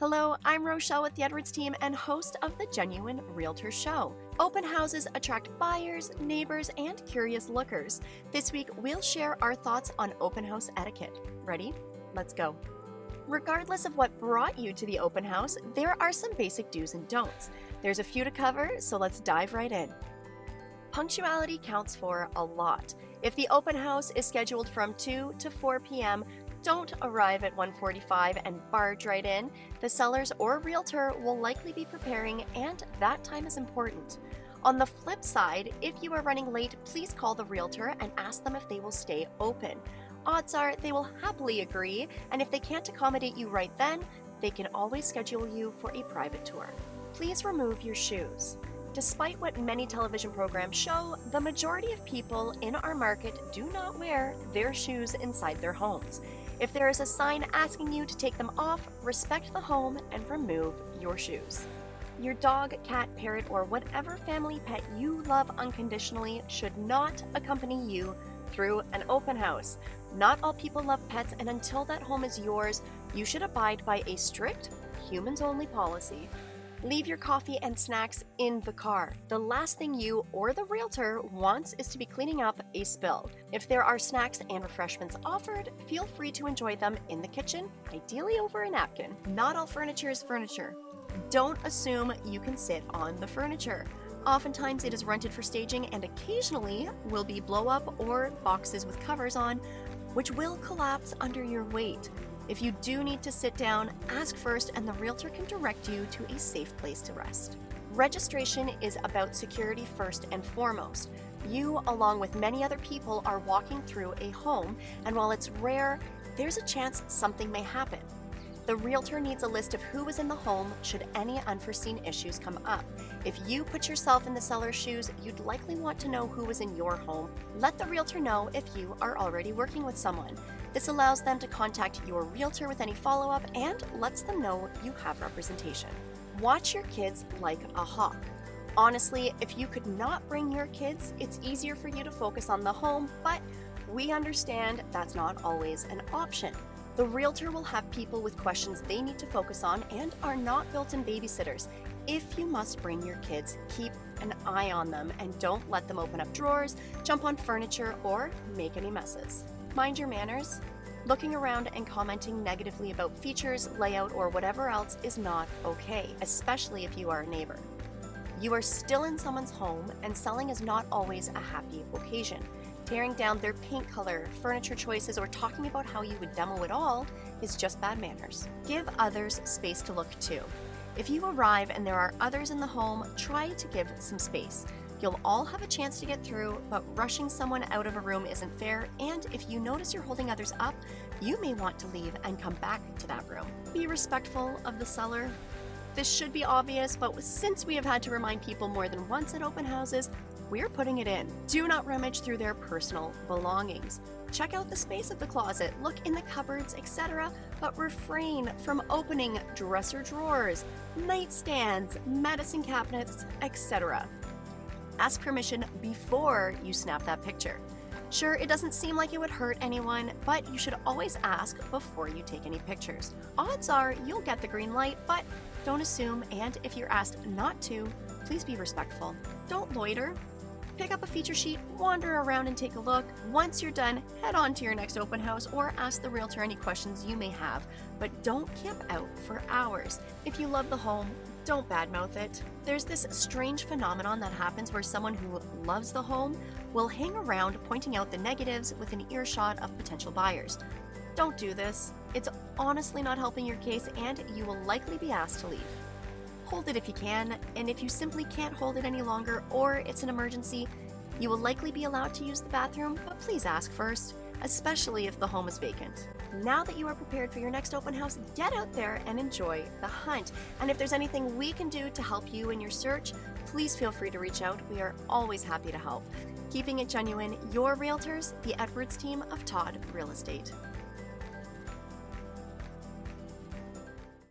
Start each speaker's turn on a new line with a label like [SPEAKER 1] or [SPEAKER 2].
[SPEAKER 1] Hello, I'm Rochelle with the Edwards team and host of the Genuine Realtor Show. Open houses attract buyers, neighbors, and curious lookers. This week, we'll share our thoughts on open house etiquette. Ready? Let's go. Regardless of what brought you to the open house, there are some basic do's and don'ts. There's a few to cover, so let's dive right in. Punctuality counts for a lot. If the open house is scheduled from 2 to 4 p.m., don't arrive at 1:45 and barge right in. The sellers or realtor will likely be preparing, and that time is important. On the flip side, if you are running late, please call the realtor and ask them if they will stay open. Odds are they will happily agree, and if they can't accommodate you right then, they can always schedule you for a private tour. Please remove your shoes. Despite what many television programs show, the majority of people in our market do not wear their shoes inside their homes. If there is a sign asking you to take them off, respect the home and remove your shoes. Your dog, cat, parrot, or whatever family pet you love unconditionally should not accompany you through an open house. Not all people love pets, and until that home is yours, you should abide by a strict humans-only policy. Leave your coffee and snacks in the car. The last thing you or the realtor wants is to be cleaning up a spill. If there are snacks and refreshments offered, feel free to enjoy them in the kitchen, ideally over a napkin. Not all furniture is furniture. Don't assume you can sit on the furniture. Oftentimes it is rented for staging, and occasionally will be blow-up or boxes with covers on, which will collapse under your weight. If you do need to sit down, ask first and the realtor can direct you to a safe place to rest. Registration is about security first and foremost. You, along with many other people, are walking through a home, and while it's rare, there's a chance something may happen. The realtor needs a list of who is in the home should any unforeseen issues come up. If you put yourself in the seller's shoes, you'd likely want to know who is in your home. Let the realtor know if you are already working with someone. This allows them to contact your realtor with any follow-up and lets them know you have representation. Watch your kids like a hawk. Honestly, if you could not bring your kids, it's easier for you to focus on the home, but we understand that's not always an option. The realtor will have people with questions they need to focus on and are not built-in babysitters. If you must bring your kids, keep an eye on them and don't let them open up drawers, jump on furniture, or make any messes. Mind your manners. Looking around and commenting negatively about features, layout, or whatever else is not okay, especially if you are a neighbor. You are still in someone's home, and selling is not always a happy occasion. Tearing down their paint color, furniture choices, or talking about how you would demo it all is just bad manners. Give others space to look too. If you arrive and there are others in the home, try to give some space. You'll all have a chance to get through, but rushing someone out of a room isn't fair, and if you notice you're holding others up, you may want to leave and come back to that room. Be respectful of the seller. This should be obvious, but since we have had to remind people more than once at open houses, we're putting it in. Do not rummage through their personal belongings. Check out the space of the closet, look in the cupboards, etc., but refrain from opening dresser drawers, nightstands, medicine cabinets, etc. Ask permission before you snap that picture. Sure, it doesn't seem like it would hurt anyone, but you should always ask before you take any pictures. Odds are you'll get the green light, but don't assume, and if you're asked not to, please be respectful. Don't loiter. Pick up a feature sheet, wander around and take a look. Once you're done, head on to your next open house or ask the realtor any questions you may have, but don't camp out for hours. If you love the home, don't badmouth it. There's this strange phenomenon that happens where someone who loves the home will hang around pointing out the negatives with an earshot of potential buyers. Don't do this. It's honestly not helping your case, and you will likely be asked to leave. Hold it if you can, and if you simply can't hold it any longer or it's an emergency, you will likely be allowed to use the bathroom, but please ask first, especially if the home is vacant. Now that you are prepared for your next open house, get out there and enjoy the hunt. And if there's anything we can do to help you in your search, please feel free to reach out. We are always happy to help. Keeping it genuine, your realtors, the Edwards team of Todd Real Estate.